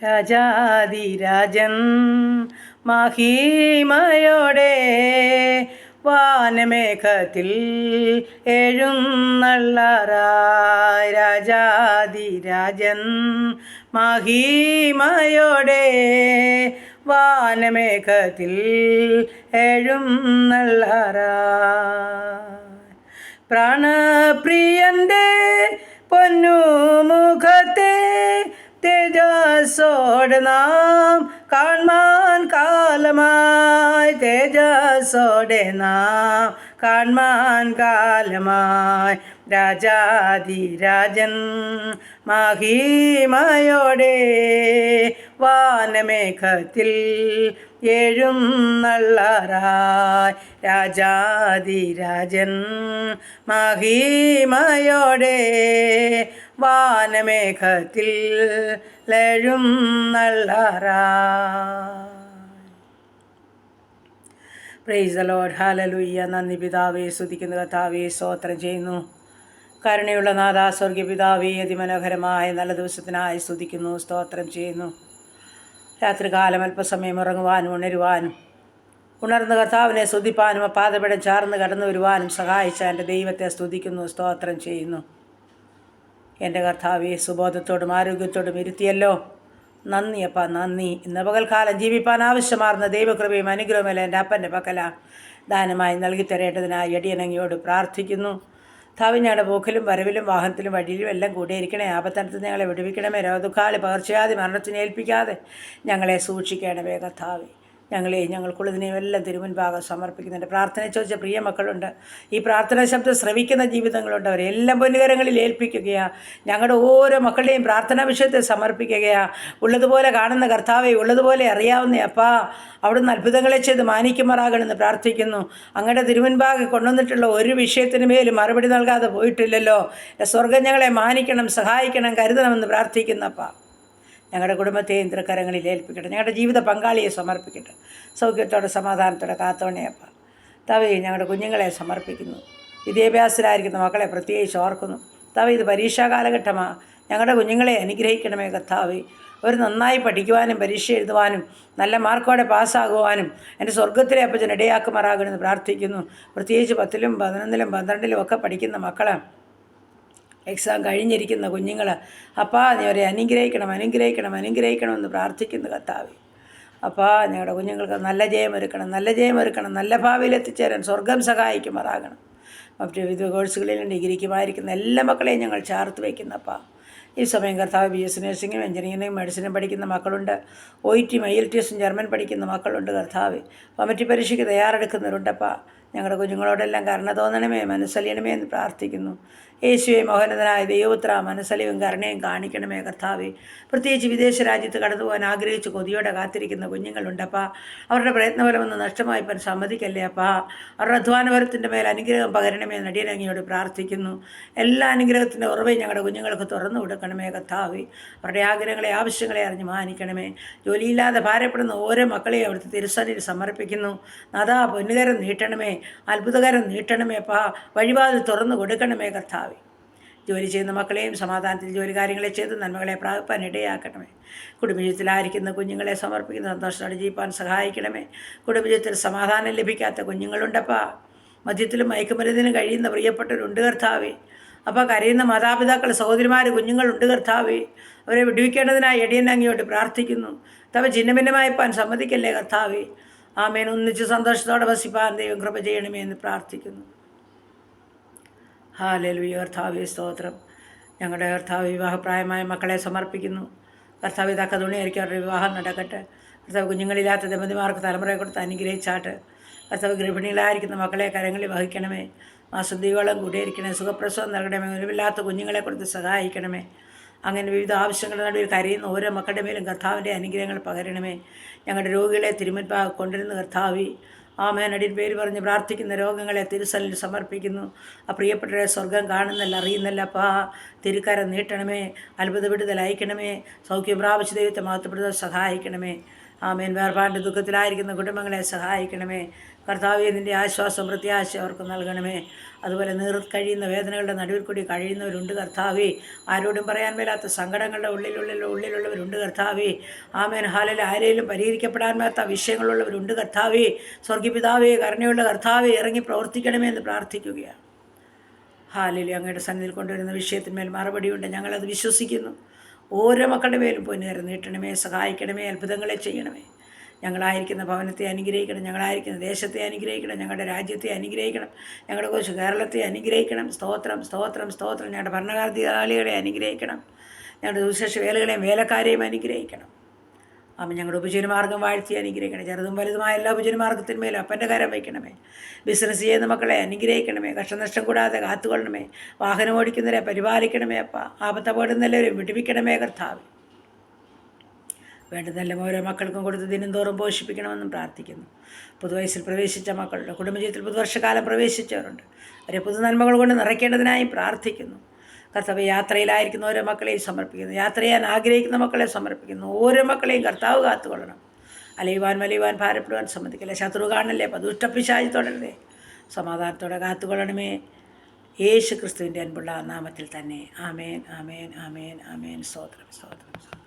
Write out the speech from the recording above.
രാജാതിരാജൻ മഹിമയോടെ വാനമേഘത്തിൽ എഴുന്നള്ളാറായി. രാജാതിരാജൻ മഹിമയോടെ വാനമേഘത്തിൽ എഴുന്നള്ളാറായി. പ്രാണപ്രിയന്റെ പൊന്നുമുഖത്തെ തേജസ്സോടെ നാം കാൺമാൻ കാലമായി. തേജസ്സോടെ നാം കാൺമാൻ കാലമായി. രാജാതിരാജൻ മഹിമയോടെ വാനമേഘത്തിൽ എഴുന്നള്ളാറായി. രാജാതിരാജൻ മഹിമയോടെ വാനമേഘത്തിൽ എഴുന്നള്ളാറായി. Praise the lord. ഹല്ലേലൂയ. നന്ദി പിതാവേ, സ്തുതിക്കുന്ന കർത്താവേ, സ്തോത്രം ചെയ്യുന്നു. കരുണയുള്ള നാഥാ, സ്വർഗീയ പിതാവേ, അതിമനോഹരമായ നല്ല ദിവസത്തിനായി സ്തുതിക്കുന്നു, സ്തോത്രം ചെയ്യുന്നു. രാത്രികാലം അല്പസമയം ഉറങ്ങുവാനും ഉണരുവാനും ഉണർന്ന് കർത്താവിനെ സ്തുതിപ്പാനും പാദപീഠം ചാർന്ന് കടന്നു വരുവാനും സഹായിച്ച എൻ്റെ ദൈവത്തെ സ്തുതിക്കുന്നു, സ്തോത്രം ചെയ്യുന്നു. എൻ്റെ കർത്താവെ, സുബോധത്തോടും ആരോഗ്യത്തോടും ഇരുത്തിയല്ലോ. നന്ദി അപ്പ, നന്ദി. ഇന്ന് പകൽക്കാലം ജീവിപ്പാൻ ആവശ്യമാർന്ന ദൈവകൃപയും അനുഗ്രഹമല്ല എൻ്റെ അപ്പൻ്റെ പക്കല ദാനമായി നൽകി തരേണ്ടതിനായി അടിയനങ്ങിയോട് പ്രാർത്ഥിക്കുന്നു. ഞങ്ങളുടെ പോക്കിലും വരവിലും വാഹനത്തിലും വഴിയിലും എല്ലാം കൂടിയിരിക്കണേ. ആപത്തനത്തിൽ ഞങ്ങളെ വിടുവിക്കണമേ. രോഗദുഃഖാലി പകർച്ചയാതി മരണത്തിന് ഏൽപ്പിക്കാതെ ഞങ്ങളെ സൂക്ഷിക്കണമേ കർത്താവേ. ഞങ്ങൾക്കുള്ളതിനെയും എല്ലാം തിരുമുൻപാകം സമർപ്പിക്കുന്നുണ്ട്. പ്രാർത്ഥന ചോദിച്ച പ്രിയ മക്കളുണ്ട്. ഈ പ്രാർത്ഥനാ ശബ്ദം ശ്രവിക്കുന്ന ജീവിതങ്ങളുണ്ട്. അവരെല്ലാം പൊന്നുകരങ്ങളിൽ ഏൽപ്പിക്കുകയാണ്. ഞങ്ങളുടെ ഓരോ മക്കളുടെയും പ്രാർത്ഥനാ വിഷയത്തെ സമർപ്പിക്കുകയാണ്. ഉള്ളതുപോലെ കാണുന്ന കർത്താവെ, ഉള്ളതുപോലെ അറിയാവുന്ന അപ്പാ, അവിടുന്ന് അത്ഭുതങ്ങളെ ചെയ്ത് മാനിക്കുമാറാകണമെന്ന് പ്രാർത്ഥിക്കുന്നു. അങ്ങയുടെ തിരുമുൻപാകെ കൊണ്ടുവന്നിട്ടുള്ള ഒരു വിഷയത്തിന് മേലും മറുപടി നൽകാതെ പോയിട്ടില്ലല്ലോ. സ്വർഗം ഞങ്ങളെ മാനിക്കണം, സഹായിക്കണം, കരുതണമെന്ന് പ്രാർത്ഥിക്കുന്നപ്പാ. ഞങ്ങളുടെ കുടുംബത്തെയും തൃക്കരങ്ങളിൽ ഏൽപ്പിക്കട്ടെ. ഞങ്ങളുടെ ജീവിത പങ്കാളിയെ സമർപ്പിക്കട്ടെ. സൗഖ്യത്തോടെ സമാധാനത്തോടെ കാത്തോണേയപ്പ. തവേ, ഞങ്ങളുടെ കുഞ്ഞുങ്ങളെ സമർപ്പിക്കുന്നു. വിദ്യാഭ്യാസത്തിലായിരിക്കുന്ന മക്കളെ പ്രത്യേകിച്ച് ഓർക്കുന്നു. തവേ, ഇത് പരീക്ഷാ കാലഘട്ടമാണ്. ഞങ്ങളുടെ കുഞ്ഞുങ്ങളെ അനുഗ്രഹിക്കണമേ കർത്താവേ. അവർ നന്നായി പഠിക്കുവാനും പരീക്ഷ എഴുതുവാനും നല്ല മാർക്കോടെ പാസ്സാകുവാനും എൻ്റെ സ്വർഗത്തിലെ അപ്പച്ചൻ ഇടയാക്കുമാറാകണമെന്ന് പ്രാർത്ഥിക്കുന്നു. പ്രത്യേകിച്ച് 10ലും 11ലും 12ലും ഒക്കെ പഠിക്കുന്ന മക്കളെ, എക്സാം കഴിഞ്ഞിരിക്കുന്ന കുഞ്ഞുങ്ങൾ, അപ്പാ നീ അവരെ അനുഗ്രഹിക്കണമെന്ന് പ്രാർത്ഥിക്കുന്നു കർത്താവേ. അപ്പാ, ഞങ്ങളുടെ കുഞ്ഞുങ്ങൾക്ക് നല്ല ജയമൊരുക്കണം, നല്ല ഭാവിയിൽ എത്തിച്ചേരാൻ സ്വർഗം സഹായിക്കുമാറാകണം. മറ്റു വിവിധ കോഴ്സുകളിലും ഡിഗ്രിക്കുമായിരിക്കുന്ന എല്ലാ മക്കളെയും ഞങ്ങൾ ചേർത്ത് വയ്ക്കുന്നപ്പാ. ഈ സമയം കർത്താവ് BS നഴ്സിംഗും എഞ്ചിനീയറിംഗും മെഡിസിനും പഠിക്കുന്ന മക്കളുണ്ട്. OIT IELTS ജർമ്മൻ പഠിക്കുന്ന മക്കളുണ്ട് കർത്താവ്. കമ്മിറ്റി പരീക്ഷയ്ക്ക് തയ്യാറെടുക്കുന്നവരുണ്ടപ്പാ. ഞങ്ങളുടെ കുഞ്ഞുങ്ങളോടെല്ലാം കരുണ തോന്നണമേ, മനസ്സലിയണമേ എന്ന് പ്രാർത്ഥിക്കുന്നു. യേശുവെ, മോഹനതനായ ദൈവപുത്ര, മനസ്സലിയും കരുണയും കാണിക്കണമേ കർത്താവെ. പ്രത്യേകിച്ച് വിദേശ രാജ്യത്ത് കടന്നു പോകാൻ ആഗ്രഹിച്ച് കൊതിയോടെ കാത്തിരിക്കുന്ന കുഞ്ഞുങ്ങളുണ്ടപ്പാ. അവരുടെ പ്രയത്നഫലമൊന്നും നഷ്ടമായി പോകാൻ സമ്മതിക്കല്ലേ അപ്പാ. അവരുടെ അധ്വാനഫലത്തിൻ്റെ മേൽ അനുഗ്രഹം പകരണമേ നടിയനങ്ങിയോട് പ്രാർത്ഥിക്കുന്നു. എല്ലാ അനുഗ്രഹത്തിൻ്റെ ഉറവയും ഞങ്ങളുടെ കുഞ്ഞുങ്ങൾക്ക് തുറന്നു കൊടുക്കണമേ കർത്താവെ. അവരുടെ ആഗ്രഹങ്ങളെ, ആവശ്യങ്ങളെ അറിഞ്ഞ് മാനിക്കണമേ. ജോലിയില്ലാതെ ഭാരപ്പെടുന്ന ഓരോ മക്കളെയും അവിടുത്തെ തിരുസന്നിധിയിൽ സമർപ്പിക്കുന്നു. നാഥാ, പൊന്നുകരം നീട്ടണമേ, അത്ഭുതകരം നീട്ടണമേ അപ്പാ. വഴിവാതിൽ തുറന്നു കൊടുക്കണമേ കർത്താവെ. ജോലി ചെയ്യുന്ന മക്കളെയും സമാധാനത്തിൽ ജോലി കാര്യങ്ങളെ ചെയ്ത് നന്മകളെ പ്രാപിപ്പാൻ ഇടയാക്കണമേ. കുടുംബജീവിതത്തിലായിരിക്കുന്ന കുഞ്ഞുങ്ങളെ സമർപ്പിക്കുന്ന സന്തോഷത്തോടെ ജീവിപ്പാൻ സഹായിക്കണമേ. കുടുംബജീവിതത്തിൽ സമാധാനം ലഭിക്കാത്ത കുഞ്ഞുങ്ങളുണ്ടപ്പാ. മദ്യത്തിലും മയക്കുമരുന്നിനും കഴിയുന്ന പ്രിയപ്പെട്ടവരുണ്ട് കർത്താവേ. അപ്പോൾ കരയുന്ന മാതാപിതാക്കൾ, സഹോദരിമാർ, കുഞ്ഞുങ്ങളുണ്ട് കർത്താവേ. അവരെ വിടുവിക്കേണ്ടതിനായി അടിയനങ്ങിയോട്ട് പ്രാർത്ഥിക്കുന്നു. തവ ഛിന്നഭിന്നമായിപ്പാൻ സമ്മതിക്കല്ലേ കർത്താവേ. ആമേൻ. ഒന്നിച്ച് സന്തോഷത്തോടെ വസിപ്പാൻ ദൈവം കൃപ ചെയ്യണമേ എന്ന് പ്രാർത്ഥിക്കുന്നു. ഹല്ലേലൂയ. കർത്താവേ, സ്തോത്രം. ഞങ്ങളുടെ കർത്താവ്, വിവാഹപ്രായമായ മക്കളെ സമർപ്പിക്കുന്നു. കർത്താവ്, തക്ക തുണിയായിരിക്കും അവരുടെ വിവാഹം നടക്കട്ടെ. കർത്താവ്, കുഞ്ഞുങ്ങളില്ലാത്ത ദമ്പതിമാർക്ക് തലമുറയെ കൊടുത്ത് അനുഗ്രഹിച്ചാട്ട്. കർത്താവ്, ഗർഭിണികളായിരിക്കുന്ന മക്കളെ കരങ്ങളിൽ വഹിക്കണമേ. മാസദ്വീപോളം കൂടിയിരിക്കണേ. സുഖപ്രസവം നൽകണമേ. ഒഴിവില്ലാത്ത കുഞ്ഞുങ്ങളെ കൊടുത്ത് സഹായിക്കണമേ. അങ്ങനെ വിവിധ ആവശ്യങ്ങളുടെ നടുവിൽ കരയുന്ന ഓരോ മക്കളുടെ മേലും കർത്താവിൻ്റെ അനുഗ്രഹങ്ങൾ പകരണമേ. ഞങ്ങളുടെ രോഗികളെ തിരുമുൻപാകെ കൊണ്ടിരുന്ന കർത്താവേ. ആമേൻ. അടിയൻ പേര് പറഞ്ഞ് പ്രാർത്ഥിക്കുന്ന രോഗങ്ങളെ തിരുസന്നിൽ സമർപ്പിക്കുന്നു. ആ പ്രിയപ്പെട്ടവരെ സ്വർഗം കാണുന്നല്ല, അറിയുന്നല്ല അപ്പാ. തിരുക്കരം നീട്ടണമേ. അത്ഭുത വിടുതൽ അയക്കണമേ. സൗഖ്യം പ്രാപിച്ച ദൈവത്തെ മഹത്വപ്പെടുത്താൻ സഹായിക്കണമേ. ആമേൻ. വേർപാടിൻ്റെ ദുഃഖത്തിലായിരിക്കുന്ന കുടുംബങ്ങളെ സഹായിക്കണമേ കർത്താവേ. നിൻ്റെ ആശ്വാസം പ്രത്യാശ അവർക്ക് നൽകണമേ. അതുപോലെ കഴിയുന്ന വേദനകളുടെ നടുവിൽ കൂടി കഴിയുന്നവരുണ്ട് കർത്താവേ. ആരോടും പറയാൻ മേലാത്ത സങ്കടങ്ങളുടെ ഉള്ളിലുള്ളവരുണ്ട് കർത്താവേ. ആമേൻ. ഹാലൽ ആരെയും പരിഹരിക്കപ്പെടാൻ മേലാത്ത വിഷയങ്ങളുള്ളവരുണ്ട് കർത്താവേ. സ്വർഗീയപിതാവേ, കരുണയുള്ള കർത്താവേ, ഇറങ്ങി പ്രവർത്തിക്കണമേ എന്ന് പ്രാർത്ഥിക്കുകയാണ്. ഹാലലി അങ്ങയുടെ സന്നിധിയിൽ കൊണ്ടുവരുന്ന വിഷയത്തിന്മേൽ മറുപടിയുണ്ട്. ഞങ്ങളത് വിശ്വസിക്കുന്നു. ഓരോ മക്കളുടെ മേലും പൊന്നുകരം നീട്ടണമേ, സഹായിക്കണമേ, അത്ഭുതങ്ങളെ ചെയ്യണമേ. ഞങ്ങളായിരിക്കുന്ന ഭവനത്തെ അനുഗ്രഹിക്കണം, ഞങ്ങളായിരിക്കുന്ന ദേശത്തെ അനുഗ്രഹിക്കണം, ഞങ്ങളുടെ രാജ്യത്തെ അനുഗ്രഹിക്കണം, ഞങ്ങളുടെ കൊച്ചു കേരളത്തെ അനുഗ്രഹിക്കണം. സ്തോത്രം സ്തോത്രം സ്തോത്രം. ഞങ്ങളുടെ ഭരണകാധികാരികളെ അനുഗ്രഹിക്കണം, ഞങ്ങളുടെ സുവിശേഷ വേലകളെയും വേലക്കാരെയും അനുഗ്രഹിക്കണം. അമ്മ ഞങ്ങളുടെ ഉപജീവനമാർഗ്ഗം വാഴ്ത്തി അനുഗ്രഹിക്കണമേ. ചെറുതും വലുതുമായ എല്ലാ ഉപജീവനമാർഗ്ഗത്തിന്മേലും അപ്പൻ്റെ കരം വയ്ക്കണമേ. ബിസിനസ് ചെയ്യുന്ന മക്കളെ അനുഗ്രഹിക്കണമേ, കഷ്ടനഷ്ടം കൂടാതെ കാത്തുകൊള്ളണമേ. വാഹനം ഓടിക്കുന്നവരെ പരിപാലിക്കണമേ അപ്പ. ആപത്തപ്പെടുന്നെല്ലാവരും വിടുവിക്കണമേ കർത്താവ്. വേണ്ടുന്നെല്ലാം ഓരോ മക്കൾക്കും കൊടുത്ത് ദിനം തോറും പോഷിപ്പിക്കണമെന്നും പ്രാർത്ഥിക്കുന്നു. പുതുവയസ്സിൽ പ്രവേശിച്ച മക്കളുടെ കുടുംബജീവിതത്തിൽ പുതുവർഷകാലം പ്രവേശിച്ചവരുണ്ട്. അവരെ പുതുനന്മകൾ കൊണ്ട് നിറയ്ക്കേണ്ടതിനായി പ്രാർത്ഥിക്കുന്നു. കർത്താവ് യാത്രയിലായിരിക്കുന്ന ഓരോ മക്കളെയും സമർപ്പിക്കുന്നു. യാത്ര ചെയ്യാൻ ആഗ്രഹിക്കുന്ന മക്കളെ സമർപ്പിക്കുന്നു. ഓരോ മക്കളെയും കർത്താവ് കാത്തുകൊള്ളണം. അലയുവാൻ വലിയുവാൻ ഭാരപ്പെടുവാൻ സമ്മതിക്കില്ല. ശത്രു കാണല്ലേ, ദുഷ്ടപിശാചി തുടരരുതേ. സമാധാനത്തോടെ കാത്തുകൊള്ളണമേ. യേശു ക്രിസ്തുവിൻ്റെ അൻപുള്ള നാമത്തിൽ തന്നെ. ആമേൻ ആമേൻ ആമേൻ ആമേൻ. സ്തോത്രം സ്തോത്രം.